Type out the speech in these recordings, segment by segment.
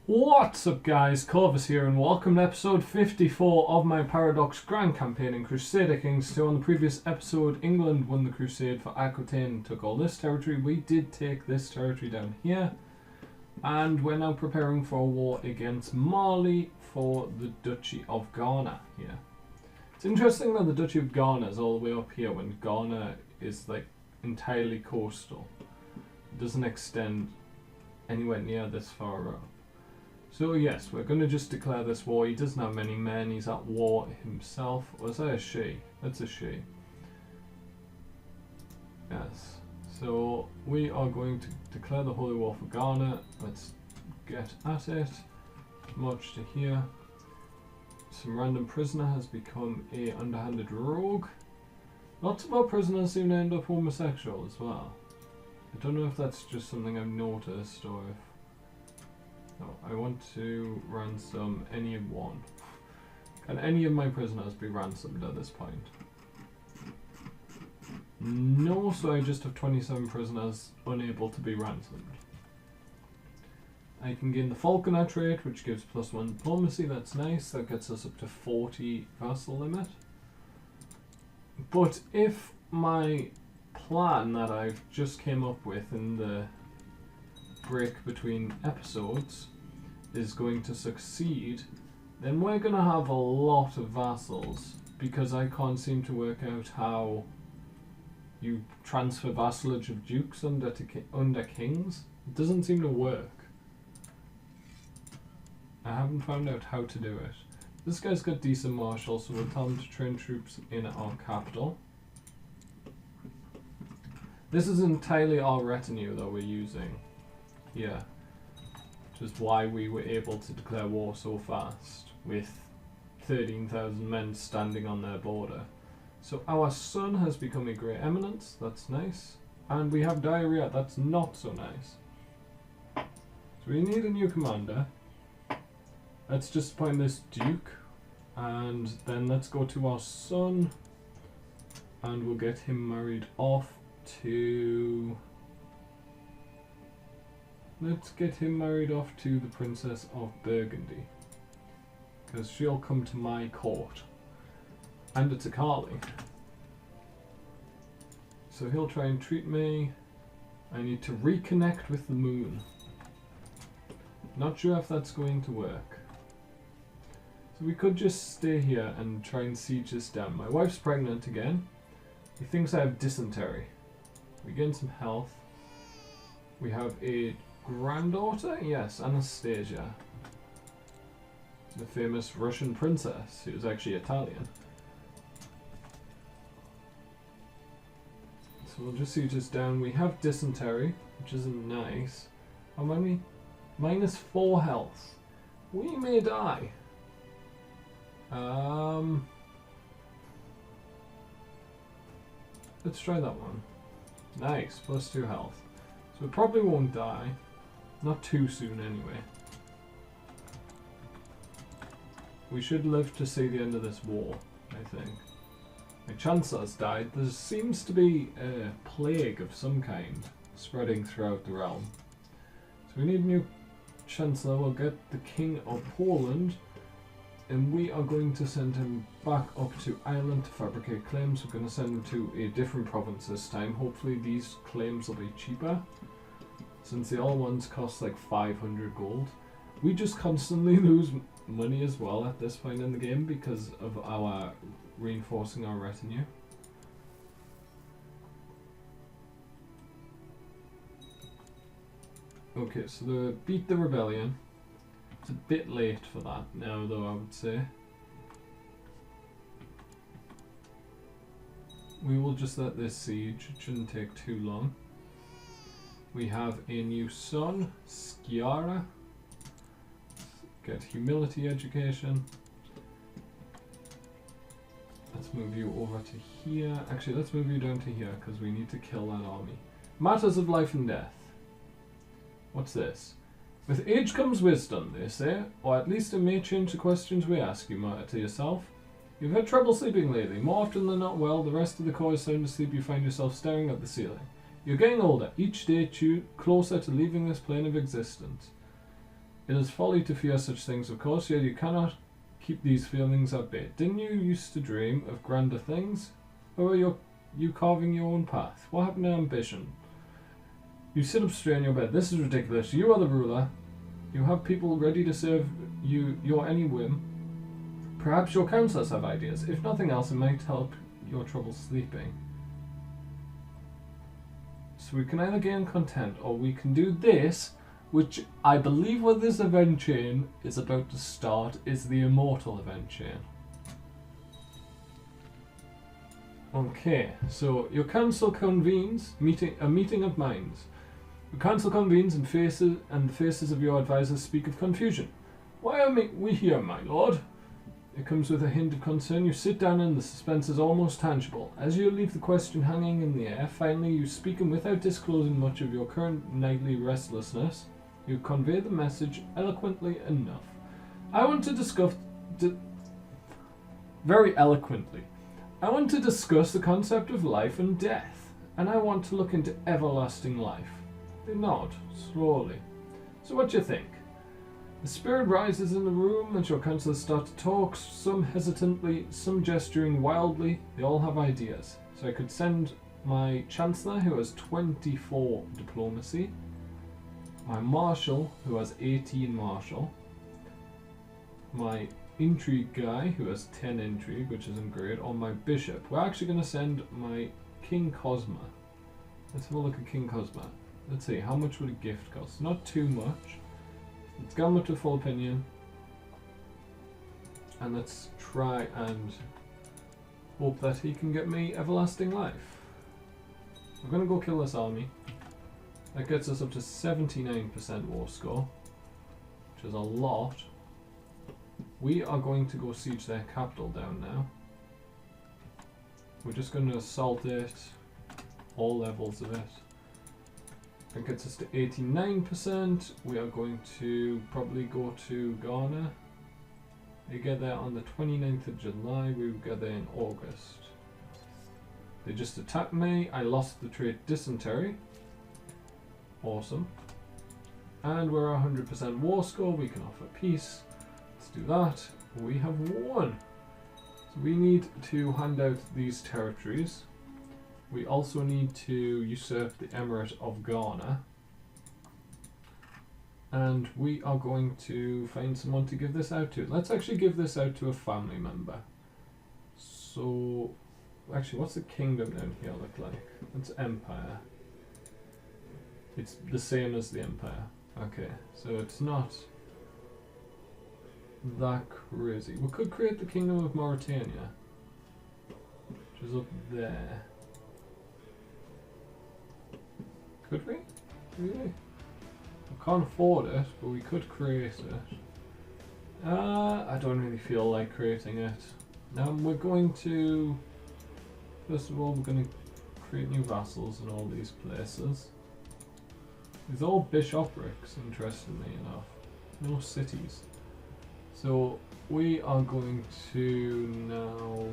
What's up guys, Corvus here and welcome to episode 54 of my Paradox Grand Campaign in Crusader Kings 2. On the previous episode, England won the crusade for Aquitaine, took all this territory. We did take this territory down here, and we're now preparing for a war against Mali for the Duchy of Ghana here. It's interesting that the Duchy of Ghana is all the way up here when Ghana is like entirely coastal. It doesn't extend anywhere near this far up. So yes, we're going to just declare this war. He doesn't have many men, he's at war himself. Or is that a she? That's a she. Yes. So we are going to declare the Holy War for Ghana. Let's get at it. March to here. Some random prisoner has become a underhanded rogue. Lots of our prisoners seem to end up homosexual as well. I don't know if that's just something I've noticed or if... No, I want to ransom any one. Can any of my prisoners be ransomed at this point? No, so I just have 27 prisoners unable to be ransomed. I can gain the falconer trait, which gives +1 diplomacy. That's nice. That gets us up to 40 vassal limit. But if my plan that I've just came up with in the break between episodes is going to succeed, then we're going to have a lot of vassals, because I can't seem to work out how you transfer vassalage of dukes under kings. It doesn't seem to work. I haven't found out how to do it. This guy's got decent marshal, so we'll tell him to train troops in our capital. This is entirely our retinue that we're using. Yeah, which is why we were able to declare war so fast with 13,000 men standing on their border. So our son has become a great eminence, that's nice. And we have diarrhea, that's not so nice. So we need a new commander. Let's just appoint this duke, and then let's go to our son, and we'll get him married off to... Let's get him married off to the Princess of Burgundy, because she'll come to my court, and it's a Carly. So he'll try and treat me. I need to reconnect with the moon. Not sure if that's going to work. So we could just stay here and try and siege this down. My wife's pregnant again. He thinks I have dysentery. We gain some health. We have a granddaughter? Yes, Anastasia. The famous Russian princess, who was actually Italian. So we'll just siege this down. We have dysentery, which isn't nice. How many? -4 health. We may die. Let's try that one. Nice, +2 health. So we probably won't die. Not too soon anyway. We should live to see the end of this war, I think. My chancellor's died. There seems to be a plague of some kind spreading throughout the realm. So we need a new chancellor. We'll get the King of Poland, and we are going to send him back up to Ireland to fabricate claims. We're going to send him to a different province this time. Hopefully these claims will be cheaper, since the other ones cost like 500 gold. We just constantly lose money as well at this point in the game because of our reinforcing our retinue. Okay, so they beat the rebellion. It's a bit late for that now though, I would say. We will just let this siege, it shouldn't take too long. We have a new son, Sciara. Get humility education. Let's move you over to here. Actually, let's move you down to here because we need to kill that army. Matters of life and death. What's this? With age comes wisdom, they say, or at least it may change the questions we ask, you mutter to yourself. You've had trouble sleeping lately. More often than not, well, the rest of the corps is sound asleep, you find yourself staring at the ceiling. You're getting older, each day closer to leaving this plane of existence. It is folly to fear such things, of course, yet you cannot keep these feelings at bay. Didn't you used to dream of grander things? Or are you carving your own path? What happened to ambition? You sit up straight in your bed. This is ridiculous. You are the ruler. You have people ready to serve you your any whim. Perhaps your counselors have ideas. If nothing else, it might help your trouble sleeping. So we can either gain content, or we can do this, which I believe where this event chain is about to start is the immortal event chain. Okay, so your council convenes, a meeting of minds. The council convenes and the faces of your advisors speak of confusion. Why are we here, my lord? It comes with a hint of concern. You sit down and the suspense is almost tangible. As you leave the question hanging in the air, finally you speak, and without disclosing much of your current nightly restlessness, you convey the message eloquently enough. I want to discuss... very eloquently. I want to discuss the concept of life and death, and I want to look into everlasting life. They nod, slowly. So what do you think? The spirit rises in the room as your councillors start to talk, some hesitantly, some gesturing wildly. They all have ideas. So I could send my chancellor, who has 24 diplomacy, my marshal, who has 18 marshal, my intrigue guy, who has 10 intrigue, which isn't great, or my bishop. We're actually going to send my King Cosma. Let's have a look at King Cosma. Let's see, how much would a gift cost? Not too much. Let's gamble to full opinion. And let's try and hope that he can get me everlasting life. We're going to go kill this army. That gets us up to 79% war score, which is a lot. We are going to go siege their capital down now. We're just going to assault it, all levels of it. That gets us to 89%. We are going to probably go to Ghana. They get there on the 29th of July. We will get there in August. They just attacked me. I lost the trait Dysentery. Awesome. And we're 100% war score. We can offer peace. Let's do that. We have won. So we need to hand out these territories. We also need to usurp the Emirate of Ghana. And we are going to find someone to give this out to. Let's actually give this out to a family member. So, actually, what's the kingdom down here look like? It's Empire. It's the same as the Empire. Okay, so it's not that crazy. We could create the Kingdom of Mauritania, which is up there. Could we? Really? We can't afford it, but we could create it. I don't really feel like creating it. We're going to... First of all, we're going to create new vassals in all these places. These are all bishoprics, interestingly enough. No cities. So, we are going to now...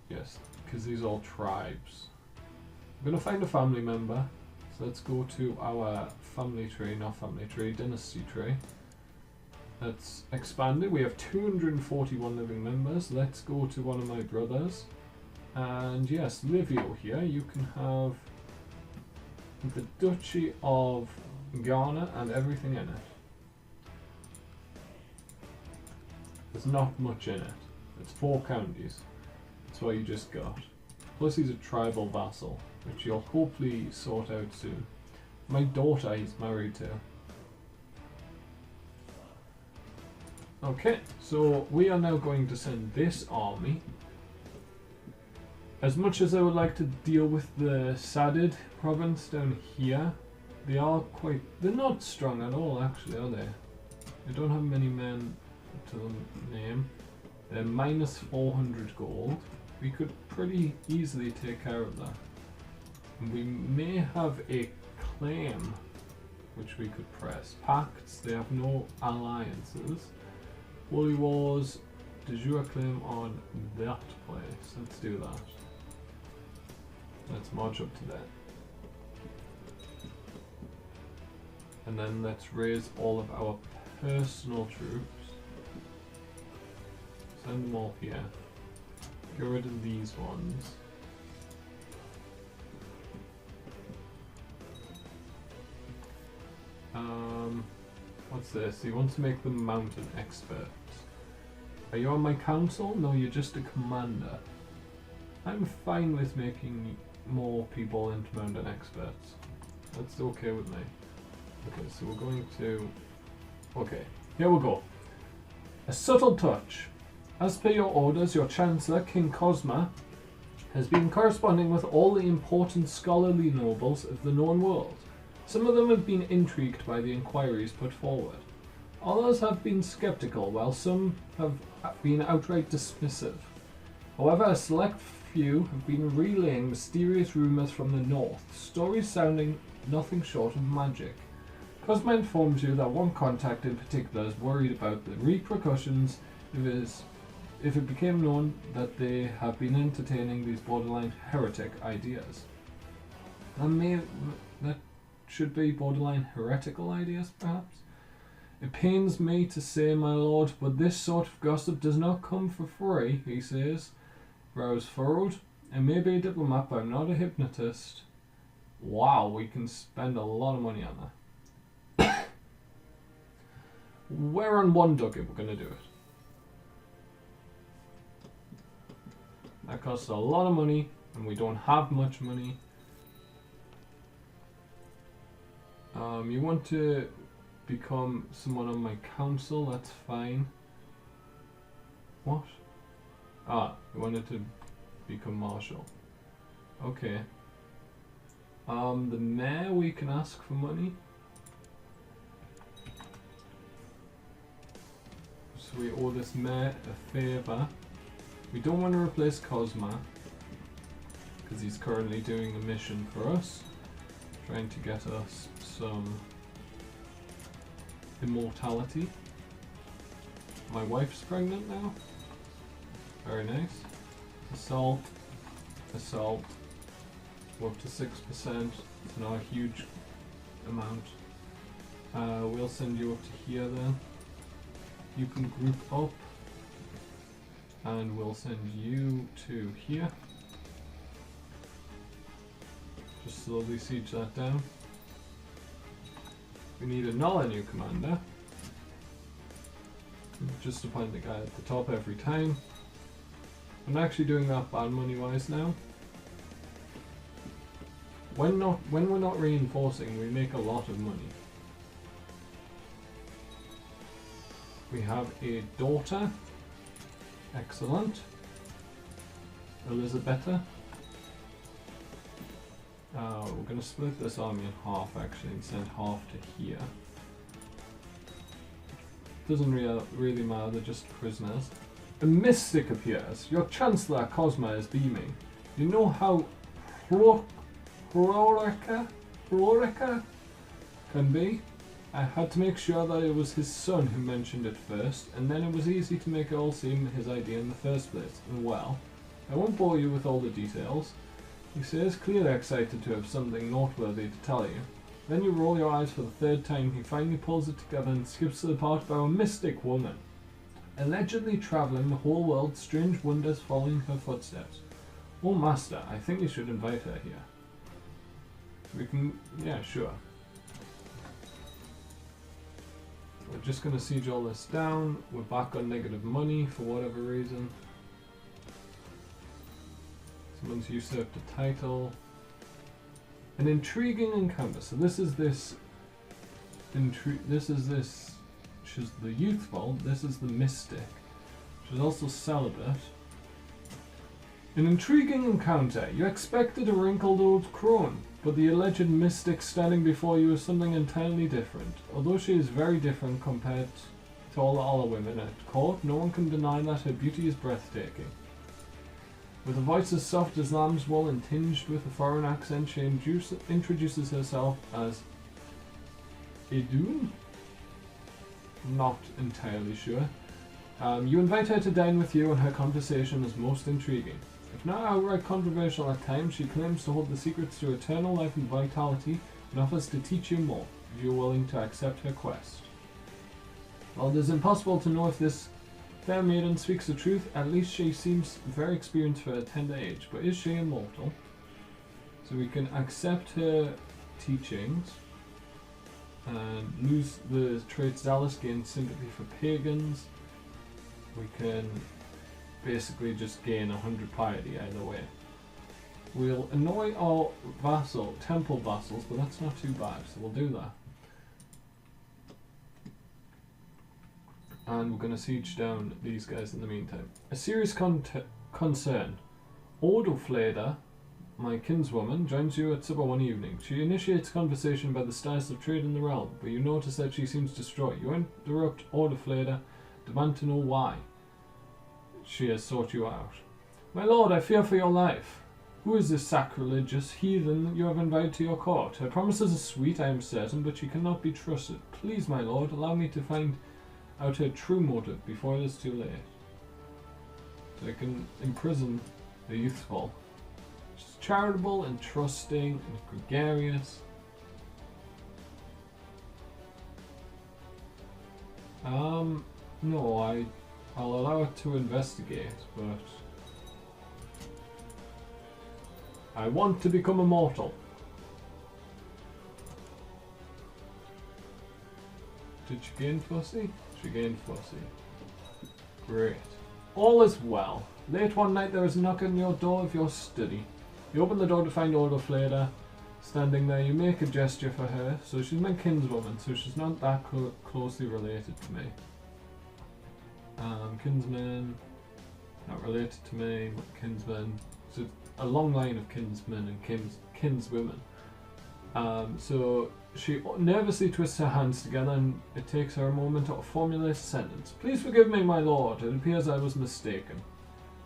Yes, because these are all tribes. I'm going to find a family member. So let's go to our family tree, not family tree, dynasty tree. Let's expand it. We have 241 living members. Let's go to one of my brothers. And yes, Livio here, you can have the Duchy of Ghana and everything in it. There's not much in it. It's 4 counties. That's what you just got. Plus he's a tribal vassal, which you'll hopefully sort out soon. My daughter he's married to. Okay, so we are now going to send this army. As much as I would like to deal with the Sadid province down here, they're not strong at all actually, are they? They don't have many men to the name. They're minus 400 gold. We could pretty easily take care of that. And we may have a claim which we could press. Pacts, they have no alliances. Holy Wars, de jure claim on that place. Let's do that. Let's march up to that. And then let's raise all of our personal troops. Send them all here. Get rid of these ones. What's this? You want to make them mountain experts. Are you on my council? No, you're just a commander. I'm fine with making more people into mountain experts. That's okay with me. Okay, so we're going to... Okay, here we go. A subtle touch. As per your orders, your Chancellor, King Cosma, has been corresponding with all the important scholarly nobles of the known world. Some of them have been intrigued by the inquiries put forward. Others have been skeptical, while some have been outright dismissive. However, a select few have been relaying mysterious rumours from the north, stories sounding nothing short of magic. Cosma informs you that one contact in particular is worried about the repercussions if it became known that they have been entertaining these borderline heretic ideas. That should be borderline heretical ideas, perhaps? It pains me to say, my lord, but this sort of gossip does not come for free, he says, brows furrowed. I may be a diplomat, but I'm not a hypnotist. Wow, we can spend a lot of money on that. We're on one ducat, we're going to do it. That costs a lot of money, and we don't have much money. You want to become someone on my council, that's fine. What? Ah, you wanted to become marshal. Okay. The mayor, we can ask for money. So we owe this mayor a favour. We don't want to replace Cosma, because he's currently doing a mission for us, trying to get us some immortality. My wife's pregnant now. Very nice. Assault. Assault. We're up to 6%. It's not a huge amount. We'll send you up to here then. You can group up. And we'll send you to here. Just slowly siege that down. We need another new commander. Just appoint the guy at the top every time. I'm actually doing that bad money wise now. When we're not reinforcing, we make a lot of money. We have a daughter. Excellent. Elisabetta. We're going to split this army in half actually and send half to here. Doesn't really matter, they're just prisoners. A mystic appears. Your Chancellor Cosma is beaming. You know how Prorica can be? I had to make sure that it was his son who mentioned it first, and then it was easy to make it all seem his idea in the first place. And well, I won't bore you with all the details. He says, clearly excited to have something noteworthy to tell you. Then you roll your eyes for the third time. He finally pulls it together and skips to the part about a mystic woman, allegedly travelling the whole world, strange wonders following her footsteps. Oh, master, I think you should invite her here. We can, yeah, sure. We're just going to siege all this down. We're back on negative money for whatever reason. Someone's usurped a title. An intriguing encounter. So this is this. She's the youthful. This is the mystic. She's also celibate. An intriguing encounter. You expected a wrinkled old crone, but the alleged mystic standing before you is something entirely different. Although she is very different compared to all the other women at court, no one can deny that her beauty is breathtaking. With a voice as soft as lamb's wool and tinged with a foreign accent, she introduces herself as Idun? Not entirely sure. You invite her to dine with you, and her conversation is most intriguing. If not outright controversial at times, she claims to hold the secrets to eternal life and vitality, and offers to teach you more, if you're willing to accept her quest. While it is impossible to know if this fair maiden speaks the truth, at least she seems very experienced for her tender age. But is she immortal? So we can accept her teachings and lose the trait zealous, gain sympathy for pagans. We can basically just gain 100 piety either way. We'll annoy our temple vassals, but that's not too bad, so we'll do that. And we're going to siege down these guys in the meantime. A serious concern. Ordofleda, my kinswoman, joins you at supper one evening. She initiates conversation about the status of trade in the realm, but you notice that she seems distraught. You interrupt Ordofleda, demand to know why she has sought you out. My lord, I fear for your life. Who is this sacrilegious heathen you have invited to your court? Her promises are sweet, I am certain, but she cannot be trusted. Please, my lord, allow me to find out her true motive before it is too late. So I can imprison the youthful. She's charitable and trusting and gregarious. No, I'll allow it to investigate, but I want to become immortal. Did she gain fussy? She gained fussy. Great. All is well. Late one night there is a knock on your door of your study. You open the door to find Ordofleda standing there. You make a gesture for her. So she's my kinswoman, so she's not that closely related to me. Kinsman, not related to me, but kinsman. So a long line of kinsmen and kinswomen. So she nervously twists her hands together, and it takes her a moment to formulate a sentence. Please forgive me, my lord. It appears I was mistaken.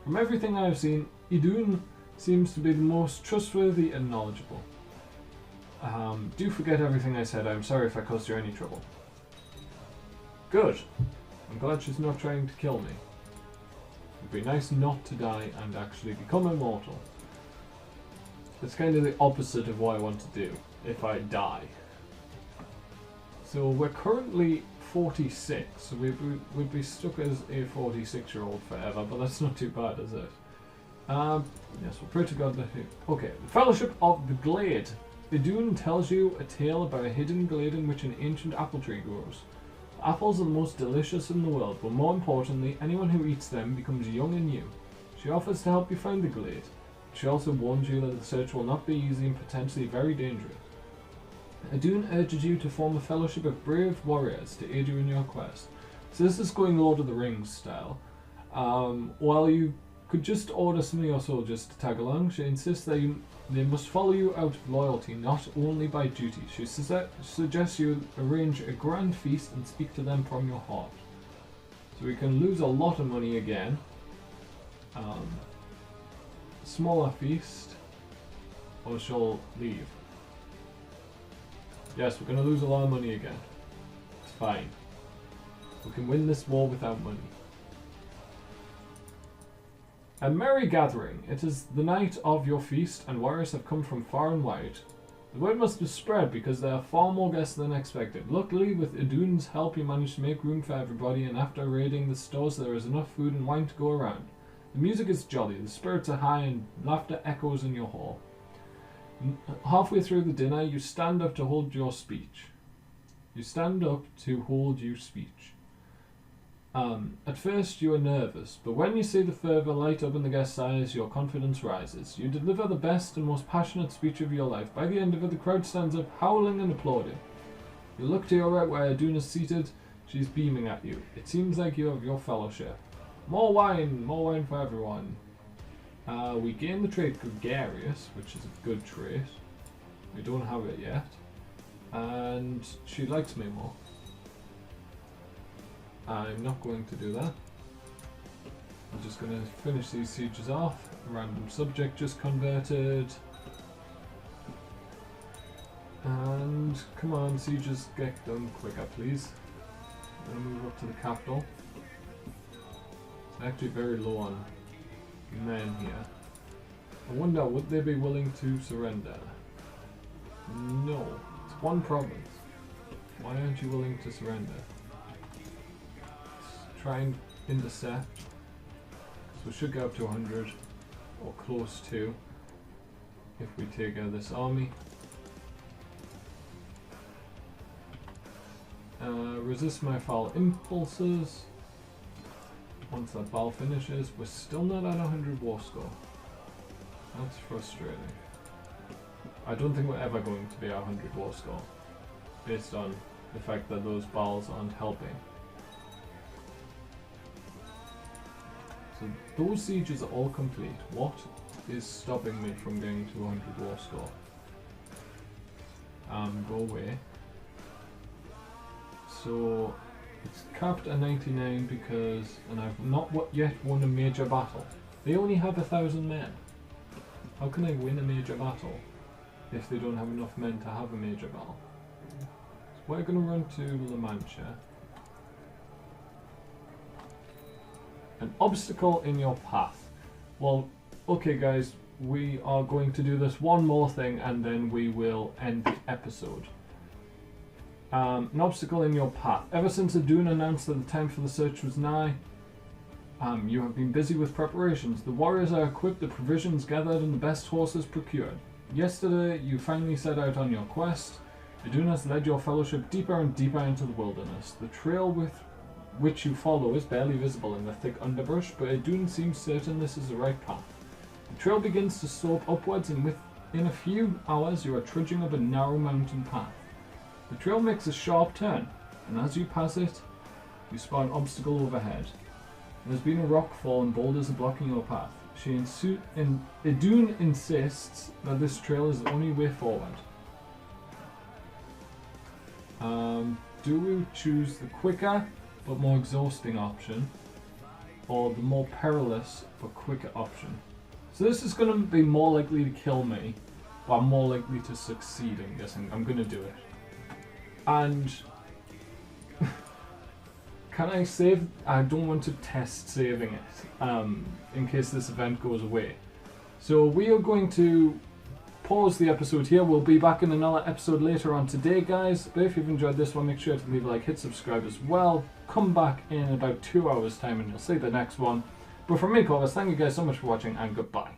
From everything I have seen, Idun seems to be the most trustworthy and knowledgeable. Do forget everything I said. I'm sorry if I caused you any trouble. Good. I'm glad she's not trying to kill me. It'd be nice not to die and actually become immortal. It's kind of the opposite of what I want to do if I die. So we're currently 46, so we'd be stuck as a 46-year-old forever, but that's not too bad, is it? Yes, we'll pray to God that okay, the Fellowship of the Glade. Idun tells you a tale about a hidden glade in which an ancient apple tree grows. The apples are the most delicious in the world, but more importantly, anyone who eats them becomes young and new. She offers to help you find the glade. She also warns you that the search will not be easy and potentially very dangerous. Idun urges you to form a fellowship of brave warriors to aid you in your quest. So this is going Lord of the Rings style. While you could just order some of your soldiers to tag along, she insists that they must follow you out of loyalty, not only by duty. She suggests you arrange a grand feast and speak to them from your heart. So we can lose a lot of money again. Smaller feast, or she'll leave. Yes, we're going to lose a lot of money again. It's fine. We can win this war without money. A merry gathering. It is the night of your feast, and warriors have come from far and wide. The word must be spread because there are far more guests than expected. Luckily, with Idun's help, you managed to make room for everybody, and after raiding the stores, there is enough food and wine to go around. The music is jolly, the spirits are high, and laughter echoes in your hall. Halfway through the dinner, you stand up to hold your speech. At first, you are nervous, but when you see the fervour light up in the guest's eyes, your confidence rises. You deliver the best and most passionate speech of your life. By the end of it, the crowd stands up, howling and applauding. You look to your right where Idun is seated. She's beaming at you. It seems like you have your fellowship. More wine for everyone. We gain the trait Gregarious, which is a good trait. We don't have it yet. And she likes me more. I'm not going to do that. I'm just going to finish these sieges off. Random subject just converted. And come on, sieges, get done quicker, please. I'm going to move up to the capital. It's actually very low on men here. I wonder, would they be willing to surrender? No. It's one province. Why aren't you willing to surrender? try and intercept. So we should get up to 100 or close to if we take out this army. Resist my foul impulses. Once that battle finishes, we're still not at 100 war score. That's frustrating. I don't think we're ever going to be at 100 war score, based on the fact that those battles aren't helping. So those sieges are all complete. What is stopping me from getting to 100 war score? Go away. So it's capped at 99 because, and I've not yet won a major battle. They only have 1,000 men. How can I win a major battle if they don't have enough men to have a major battle? So we're going to run to La Mancha. An obstacle in your path. Well, okay guys, we are going to do this one more thing and then we will end the episode. An obstacle in your path. Ever since Adun announced that the time for the search was nigh, you have been busy with preparations. The warriors are equipped, the provisions gathered, and the best horses procured. Yesterday, you finally set out on your quest. Adun has led your fellowship deeper and deeper into the wilderness. The trail with which you follow is barely visible in the thick underbrush, but Adun seems certain this is the right path. The trail begins to slope upwards, and within a few hours you are trudging up a narrow mountain path. The trail makes a sharp turn, and as you pass it, you spot an obstacle overhead. There's been a rock fall and boulders are blocking your path. Idun insists that this trail is the only way forward. Do we choose the quicker but more exhausting option, or the more perilous but quicker option? So this is going to be more likely to kill me, but I'm more likely to succeed, I'm guessing. I'm going to do it. And can I save? I don't want to test saving it in case this event goes away. So we are going to pause the episode here. We'll be back in another episode later on today, guys. But if you've enjoyed this one, make sure to leave a like, hit subscribe as well. Come back in about 2 hours time and you'll see the next one. But from me, Corvus, thank you guys so much for watching and goodbye.